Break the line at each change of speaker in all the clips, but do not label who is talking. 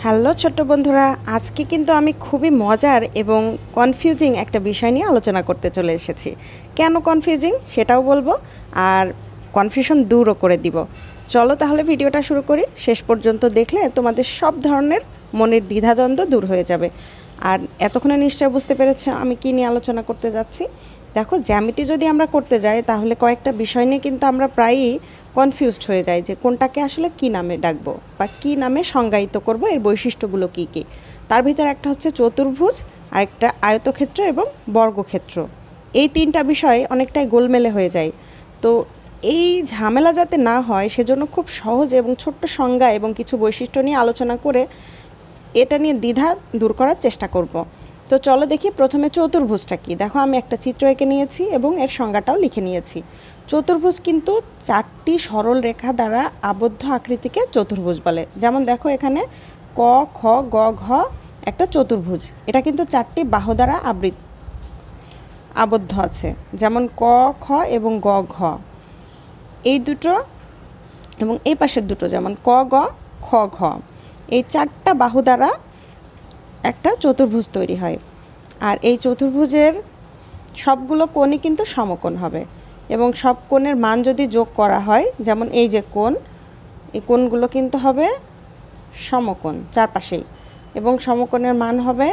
Hello ছোট্ট বন্ধুরা, আজকে কিন্তু আমি খুবই মজার এবং কনফিউজিং একটা বিষয় নিয়ে আলোচনা করতে চলে এসেছি। কেন কনফিউজিং সেটাও বলবো, আর কনফিউশন দূরও করে দিব। চলো তাহলে ভিডিওটা শুরু করি। শেষ পর্যন্ত দেখলে তোমাদের সব ধরনের মনের দ্বিধাদ্বন্দ্ব দূর হয়ে যাবে। আর এতক্ষণে নিশ্চয় বুঝতে পেরেছ আমি কী নিয়ে আলোচনা করতে যাচ্ছি। দেখো, জ্যামিতি যদি আমরা করতে যাই তাহলে কয়েকটা বিষয় নিয়ে কিন্তু আমরা প্রায়ই কনফিউজড হয়ে যাই যে কোনটাকে আসলে কী নামে ডাকবো বা কী নামে সংজ্ঞায়িত করব, এর বৈশিষ্ট্যগুলো কী কী। তার ভিতরে একটা হচ্ছে চতুর্ভুজ, আরেকটা আয়তক্ষেত্র এবং বর্গক্ষেত্র। এই তিনটা বিষয় অনেকটাই গোলমেলে হয়ে যায়। তো এই ঝামেলা যাতে না হয় সেজন্য খুব সহজ এবং ছোট্ট সংজ্ঞা এবং কিছু বৈশিষ্ট্য নিয়ে আলোচনা করে এটা নিয়ে দ্বিধা দূর করার চেষ্টা করব। তো চলো দেখি প্রথমে চতুর্ভুজটা কী। দেখো, আমি একটা চিত্র এঁকে নিয়েছি এবং এর সংজ্ঞাটাও লিখে নিয়েছি। চতুর্ভুজ কিন্তু চারটি সরল রেখা দ্বারা আবদ্ধ আকৃতিকে চতুর্ভুজ বলে। যেমন দেখো, এখানে ক, খ, গ, ঘ একটা চতুর্ভুজ। এটা কিন্তু চারটি বাহু দ্বারা আবদ্ধ আছে। যেমন ক, খ এবং গ, ঘ এই দুটো এবং এই পাশের দুটো, যেমন ক, গ, খ, ঘ, এই চারটা বাহু দ্বারা একটা চতুর্ভুজ তৈরি হয়। আর এই চতুর্ভুজের সবগুলো কোণই কিন্তু সমকোণ হবে এবং সব কোণের মান যদি যোগ করা হয়, যেমন এই যে কোণ, এই কোণগুলো কিন্তু হবে সমকোণ চারপাশেই, এবং সমকোণের মান হবে,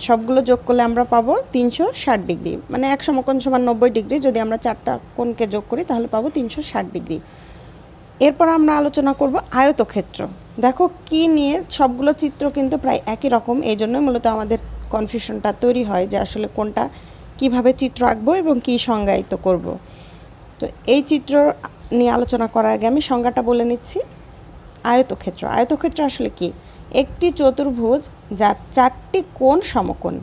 সবগুলো যোগ করলে আমরা পাবো 360 ডিগ্রি। মানে এক সমকোণ সমান 90 ডিগ্রি। যদি আমরা চারটা কোণকে যোগ করি তাহলে পাবো 360 ডিগ্রি। এরপর আমরা আলোচনা করব আয়তক্ষেত্র। দেখো কি নিয়ে, সবগুলো চিত্র কিন্তু প্রায় একই রকম, এই জন্যই মূলত আমাদের কনফিউশনটা তৈরি হয় যে আসলে কোনটা কিভাবে চিত্র আঁকবো এবং কী সংজ্ঞায়িত করব। তো এই চিত্র নিয়ে আলোচনা করার আগে আমি সংজ্ঞাটা বলে নিচ্ছি। আয়তক্ষেত্র। আয়তক্ষেত্র আসলে কি? একটি চতুর্ভুজ যার চারটি কোণ সমকোণ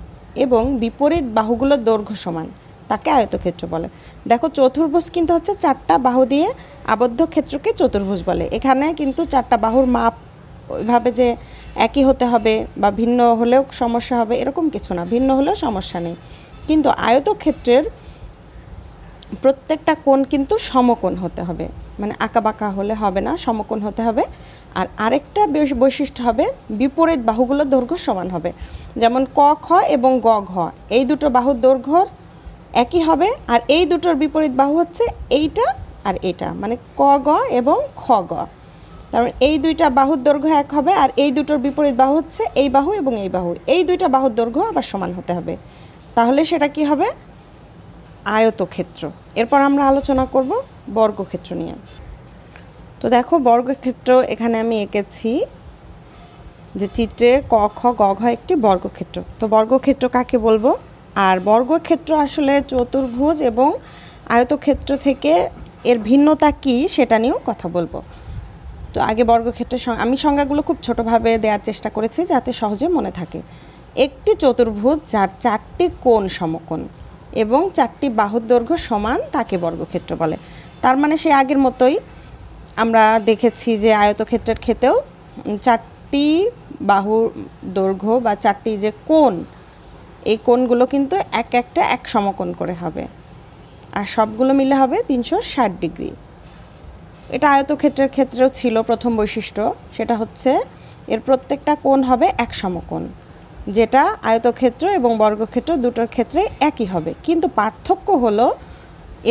এবং বিপরীত বাহুগুলোর দৈর্ঘ্য সমান, তাকে আয়তক্ষেত্র বলে। দেখো, চতুর্ভুজ কিন্তু হচ্ছে চারটা বাহু দিয়ে আবদ্ধ ক্ষেত্রকে চতুর্ভুজ বলে। এখানে কিন্তু চারটা বাহুর মাপ ওইভাবে যে একই হতে হবে বা ভিন্ন হলেও সমস্যা হবে এরকম কিছু না, ভিন্ন হলেও সমস্যা নেই। কিন্তু আয়তক্ষেত্রের প্রত্যেকটা কোণ কিন্তু সমকোণ হতে হবে, মানে আঁকা বাঁকা হলে হবে না, সমকোণ হতে হবে। আর আরেকটা বৈশিষ্ট্য হবে, বিপরীত বাহুগুলোর দৈর্ঘ্য সমান হবে। যেমন ক, খ এবং গ, ঘ এই দুটো বাহুর দৈর্ঘ্য একই হবে, আর এই দুটোর বিপরীত বাহু হচ্ছে এইটা আর এটা, মানে ক, গ এবং খ, গ। তারপর এই দুইটা বাহুর দৈর্ঘ্য এক হবে, আর এই দুটোর বিপরীত বাহু হচ্ছে এই বাহু এবং এই বাহু, এই দুইটা বাহুর দৈর্ঘ্য আবার সমান হতে হবে। তাহলে সেটা কি হবে? আয়তক্ষেত্র। এরপর আমরা আলোচনা করব বর্গক্ষেত্র নিয়ে। তো দেখো, বর্গক্ষেত্র এখানে আমি এঁকেছি যে চিত্রে ক, খ, গ, ঘ একটি বর্গক্ষেত্র। তো বর্গক্ষেত্র কাকে বলবো? আর বর্গক্ষেত্র আসলে চতুর্ভুজ এবং আয়তক্ষেত্র থেকে এর ভিন্নতা কি সেটা নিয়েও কথা বলবো। তো আগে বর্গক্ষেত্রের আমি সংজ্ঞাগুলো খুব ছোটোভাবে দেওয়ার চেষ্টা করেছি যাতে সহজে মনে থাকে। একটি চতুর্ভুজ যার চারটি কোণ সমকোণ এবং চারটি বাহুর দৈর্ঘ্য সমান, তাকে বর্গক্ষেত্র বলে। তার মানে সে আগের মতোই আমরা দেখেছি যে আয়তক্ষেত্রের ক্ষেত্রেও চারটি বাহুর দৈর্ঘ্য বা চারটি যে কোণ, এই কোণগুলো কিন্তু একটা এক সমকোণ করে হবে, আর সবগুলো মিলে হবে 360 ডিগ্রি। এটা আয়তক্ষেত্রের ক্ষেত্রেও ছিল প্রথম বৈশিষ্ট্য, সেটা হচ্ছে এর প্রত্যেকটা কোণ হবে এক সমকোণ, যেটা আয়তক্ষেত্র এবং বর্গক্ষেত্র দুটোর ক্ষেত্রে একই হবে। কিন্তু পার্থক্য হলো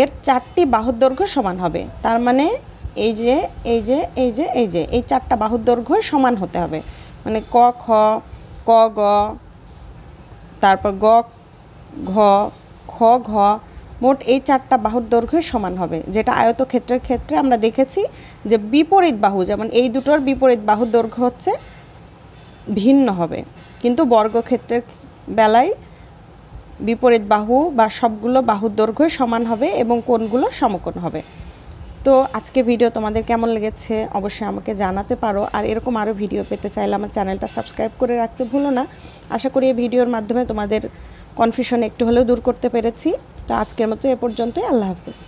এর চারটি বাহুর দৈর্ঘ্য সমান হবে। তার মানে এই যে এই যে এই যে এই যে এই চারটা বাহুর দৈর্ঘ্য সমান হতে হবে। মানে ক, খ, ক, গ, তারপর গ, ঘ, খ, ঘ, মোট এই চারটা বাহুর দৈর্ঘ্য সমান হবে, যেটা আয়তক্ষেত্রের ক্ষেত্রে আমরা দেখেছি যে বিপরীত বাহু, যেমন এই দুটোর বিপরীত বাহুর দৈর্ঘ্য হচ্ছে ভিন্ন হবে। কিন্তু বর্গক্ষেত্রের বেলায় বিপরীত বাহু বা সবগুলো বাহুর দৈর্ঘ্য সমান হবে এবং কোণগুলো সমকোণ হবে। তো আজকের ভিডিও তোমাদের কেমন লেগেছে অবশ্যই আমাকে জানাতে পারো। আর এরকম আরও ভিডিও পেতে চাইলে আমার চ্যানেলটা সাবস্ক্রাইব করে রাখতে ভুলো না। আশা করি এই ভিডিওর মাধ্যমে তোমাদের কনফিউশন একটু হলেও দূর করতে পেরেছি। তো আজকের মতো এ পর্যন্তই। আল্লাহ হাফেজ।